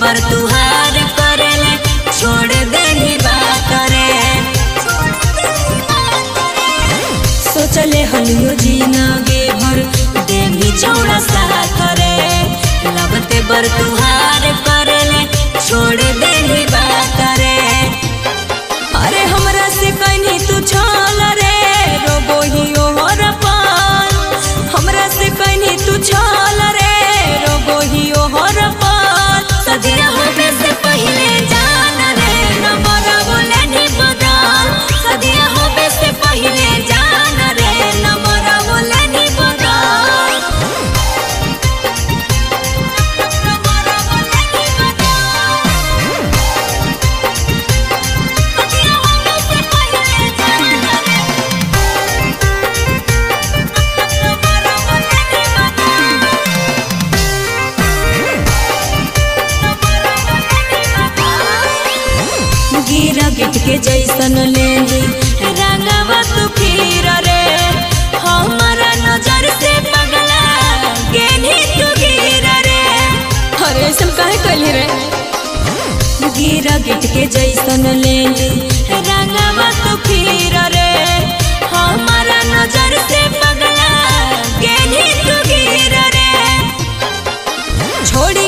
पर तुहार करेले छोड़ देही बात रे। सोचले हलियो जिंदगी भर देही चौड़ा साथ रे, लगते पर तुहार करेले छोड़ देही बात रे। अरे हमरा से कहीं तू छल रे, रोबो ही ओहर पान। हमरा से कहीं तू छल रे, रोबो ही ओहर पान। सदिया होबे से पहले जान रे, नंबर बोले नी बदल। सदिया होबे से पहले जान रे, नंबर बोले नी बदल। नंबर बोले नी बदल। सदिया होबे से पहले जान रे, नंबर बोले नी बदल। गिरा गिट के जैसन लेंदी रंगवा तू फिर रे, हमारा नजर से पगला गेनी तू गिर रे। अरे ऐसा काहे कहली रे। गिरा गिट के जैसन लेंदी रंगवा तू फिर रे, हमारा नजर से पगला गेनी तू गिर रे। छोड़ी